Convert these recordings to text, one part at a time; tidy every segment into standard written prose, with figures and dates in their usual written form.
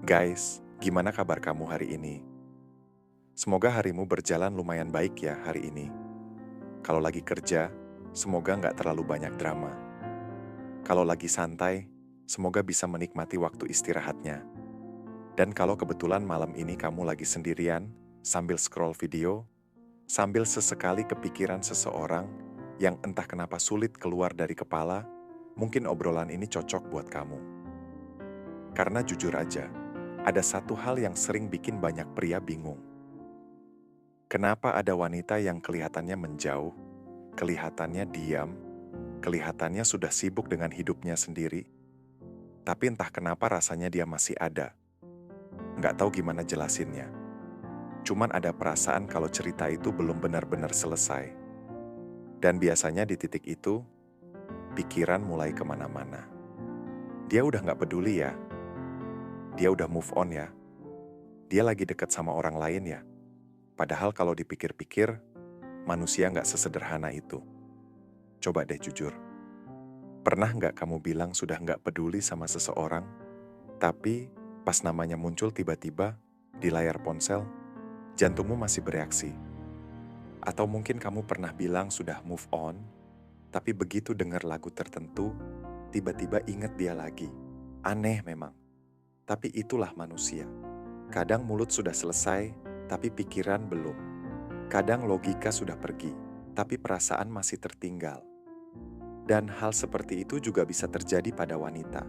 Guys, gimana kabar kamu hari ini? Semoga harimu berjalan lumayan baik ya hari ini. Kalau lagi kerja, semoga nggak terlalu banyak drama. Kalau lagi santai, semoga bisa menikmati waktu istirahatnya. Dan kalau kebetulan malam ini kamu lagi sendirian, sambil scroll video, sambil sesekali kepikiran seseorang yang entah kenapa sulit keluar dari kepala, mungkin obrolan ini cocok buat kamu. Karena jujur aja, ada satu hal yang sering bikin banyak pria bingung. Kenapa ada wanita yang kelihatannya menjauh, kelihatannya diam, kelihatannya sudah sibuk dengan hidupnya sendiri, tapi entah kenapa rasanya dia masih ada. Nggak tahu gimana jelasinnya. Cuman ada perasaan kalau cerita itu belum benar-benar selesai. Dan biasanya di titik itu, pikiran mulai kemana-mana. Dia udah nggak peduli ya, dia udah move on ya, dia lagi deket sama orang lain ya. Padahal kalau dipikir-pikir, manusia nggak sesederhana itu. Coba deh jujur. Pernah nggak kamu bilang sudah nggak peduli sama seseorang, tapi pas namanya muncul tiba-tiba di layar ponsel, jantungmu masih bereaksi? Atau mungkin kamu pernah bilang sudah move on, tapi begitu dengar lagu tertentu, tiba-tiba ingat dia lagi. Aneh memang, tapi itulah manusia. Kadang mulut sudah selesai, tapi pikiran belum. Kadang logika sudah pergi, tapi perasaan masih tertinggal. Dan hal seperti itu juga bisa terjadi pada wanita.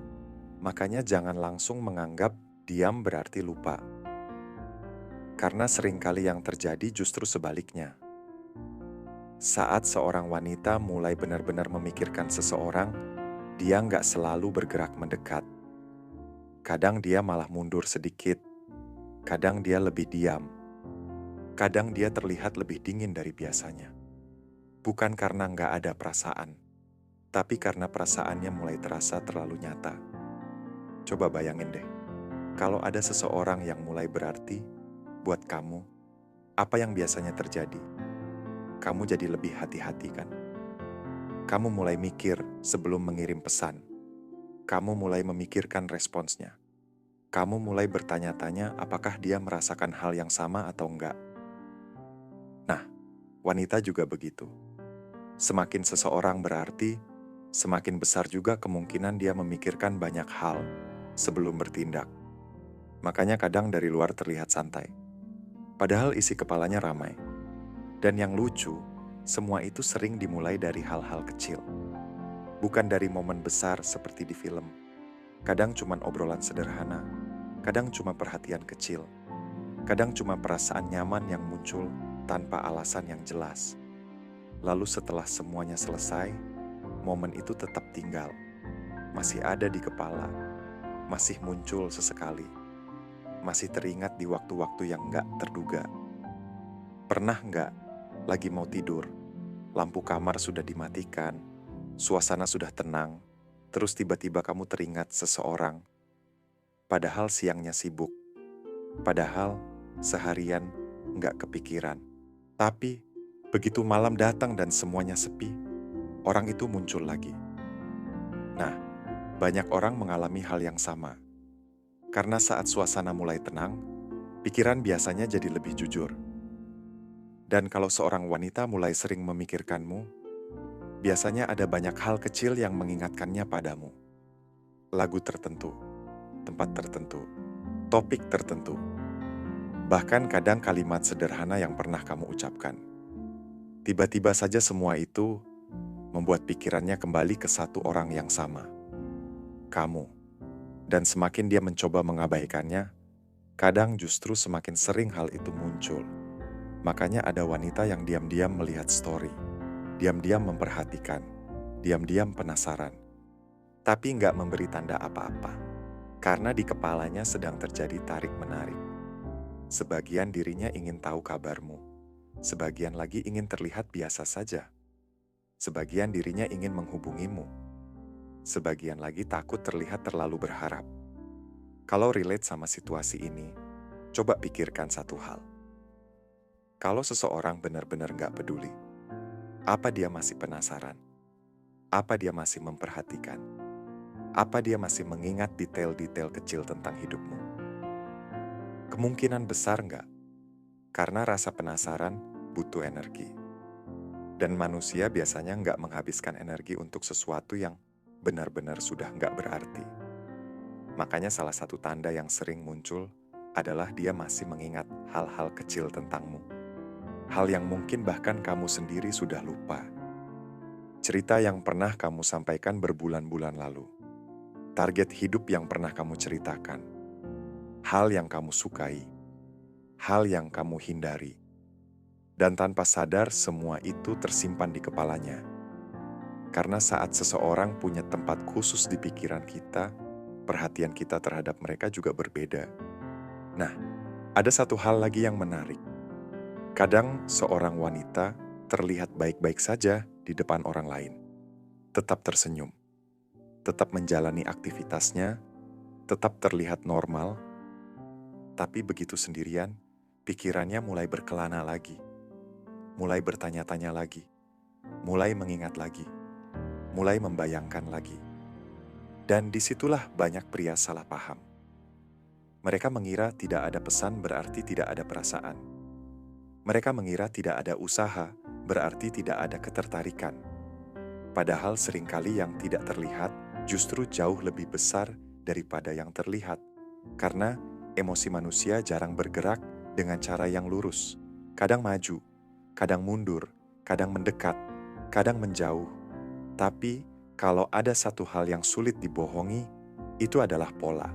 Makanya jangan langsung menganggap diam berarti lupa. Karena seringkali yang terjadi justru sebaliknya. Saat seorang wanita mulai benar-benar memikirkan seseorang, dia nggak selalu bergerak mendekat. Kadang dia malah mundur sedikit. Kadang dia lebih diam. Kadang dia terlihat lebih dingin dari biasanya. Bukan karena nggak ada perasaan, tapi karena perasaannya mulai terasa terlalu nyata. Coba bayangin deh, kalau ada seseorang yang mulai berarti buat kamu, apa yang biasanya terjadi? Kamu jadi lebih hati-hati kan? Kamu mulai mikir sebelum mengirim pesan. Kamu mulai memikirkan responsnya. Kamu mulai bertanya-tanya apakah dia merasakan hal yang sama atau enggak. Nah, wanita juga begitu. Semakin seseorang berarti, semakin besar juga kemungkinan dia memikirkan banyak hal sebelum bertindak. Makanya kadang dari luar terlihat santai. Padahal isi kepalanya ramai. Dan yang lucu, semua itu sering dimulai dari hal-hal kecil. Bukan dari momen besar seperti di film. Kadang cuma obrolan sederhana, kadang cuma perhatian kecil, kadang cuma perasaan nyaman yang muncul tanpa alasan yang jelas. Lalu setelah semuanya selesai, momen itu tetap tinggal. Masih ada di kepala, masih muncul sesekali, masih teringat di waktu-waktu yang nggak terduga. Pernah nggak lagi mau tidur, lampu kamar sudah dimatikan, suasana sudah tenang, terus tiba-tiba kamu teringat seseorang, padahal siangnya sibuk, padahal seharian nggak kepikiran. Tapi begitu malam datang dan semuanya sepi, orang itu muncul lagi. Nah, banyak orang mengalami hal yang sama. Karena saat suasana mulai tenang, pikiran biasanya jadi lebih jujur. Dan kalau seorang wanita mulai sering memikirkanmu, biasanya ada banyak hal kecil yang mengingatkannya padamu. Lagu tertentu, tempat tertentu, topik tertentu, bahkan kadang kalimat sederhana yang pernah kamu ucapkan. Tiba-tiba saja semua itu membuat pikirannya kembali ke satu orang yang sama, kamu. Dan semakin dia mencoba mengabaikannya, kadang justru semakin sering hal itu muncul. Makanya ada wanita yang diam-diam melihat story, diam-diam memperhatikan, diam-diam penasaran, tapi nggak memberi tanda apa-apa. Karena di kepalanya sedang terjadi tarik-menarik. Sebagian dirinya ingin tahu kabarmu, sebagian lagi ingin terlihat biasa saja. Sebagian dirinya ingin menghubungimu, sebagian lagi takut terlihat terlalu berharap. Kalau relate sama situasi ini, coba pikirkan satu hal. Kalau seseorang benar-benar nggak peduli, apa dia masih penasaran? Apa dia masih memperhatikan? Apa dia masih mengingat detail-detail kecil tentang hidupmu? Kemungkinan besar nggak? Karena rasa penasaran butuh energi. Dan manusia biasanya nggak menghabiskan energi untuk sesuatu yang benar-benar sudah nggak berarti. Makanya salah satu tanda yang sering muncul adalah dia masih mengingat hal-hal kecil tentangmu. Hal yang mungkin bahkan kamu sendiri sudah lupa. Cerita yang pernah kamu sampaikan berbulan-bulan lalu. Target hidup yang pernah kamu ceritakan. Hal yang kamu sukai. Hal yang kamu hindari. Dan tanpa sadar semua itu tersimpan di kepalanya. Karena saat seseorang punya tempat khusus di pikiran kita, perhatian kita terhadap mereka juga berbeda. Nah, ada satu hal lagi yang menarik. Kadang seorang wanita terlihat baik-baik saja di depan orang lain. Tetap tersenyum, tetap menjalani aktivitasnya, tetap terlihat normal, tapi begitu sendirian, pikirannya mulai berkelana lagi, mulai bertanya-tanya lagi, mulai mengingat lagi, mulai membayangkan lagi. Dan disitulah banyak pria salah paham. Mereka mengira tidak ada pesan berarti tidak ada perasaan. Mereka mengira tidak ada usaha berarti tidak ada ketertarikan. Padahal seringkali yang tidak terlihat justru jauh lebih besar daripada yang terlihat. Karena emosi manusia jarang bergerak dengan cara yang lurus. Kadang maju, kadang mundur, kadang mendekat, kadang menjauh. Tapi kalau ada satu hal yang sulit dibohongi, itu adalah pola.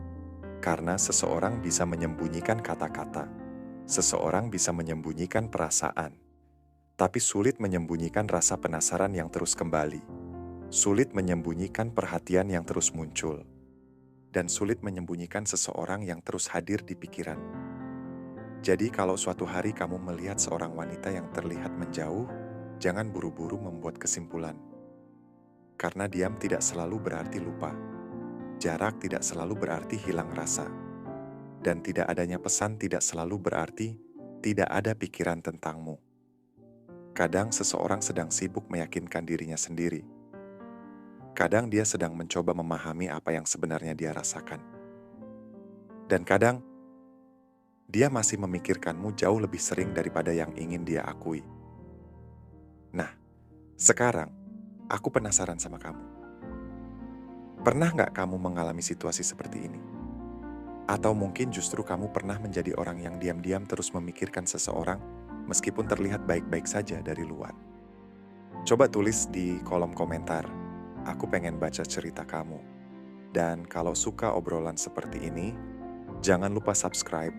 Karena seseorang bisa menyembunyikan kata-kata, seseorang bisa menyembunyikan perasaan, tapi sulit menyembunyikan rasa penasaran yang terus kembali, sulit menyembunyikan perhatian yang terus muncul, dan sulit menyembunyikan seseorang yang terus hadir di pikiran. Jadi kalau suatu hari kamu melihat seorang wanita yang terlihat menjauh, jangan buru-buru membuat kesimpulan. Karena diam tidak selalu berarti lupa. Jarak tidak selalu berarti hilang rasa. Dan tidak adanya pesan tidak selalu berarti tidak ada pikiran tentangmu. Kadang seseorang sedang sibuk meyakinkan dirinya sendiri. Kadang dia sedang mencoba memahami apa yang sebenarnya dia rasakan. Dan kadang dia masih memikirkanmu jauh lebih sering daripada yang ingin dia akui. Nah, sekarang aku penasaran sama kamu. Pernah nggak kamu mengalami situasi seperti ini? Atau mungkin justru kamu pernah menjadi orang yang diam-diam terus memikirkan seseorang meskipun terlihat baik-baik saja dari luar. Coba tulis di kolom komentar, aku pengen baca cerita kamu. Dan kalau suka obrolan seperti ini, jangan lupa subscribe,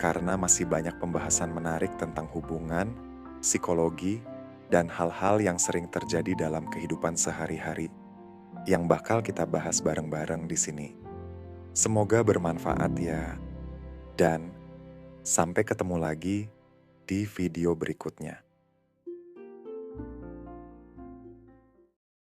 karena masih banyak pembahasan menarik tentang hubungan, psikologi, dan hal-hal yang sering terjadi dalam kehidupan sehari-hari yang bakal kita bahas bareng-bareng di sini. Semoga bermanfaat ya. Dan sampai ketemu lagi di video berikutnya.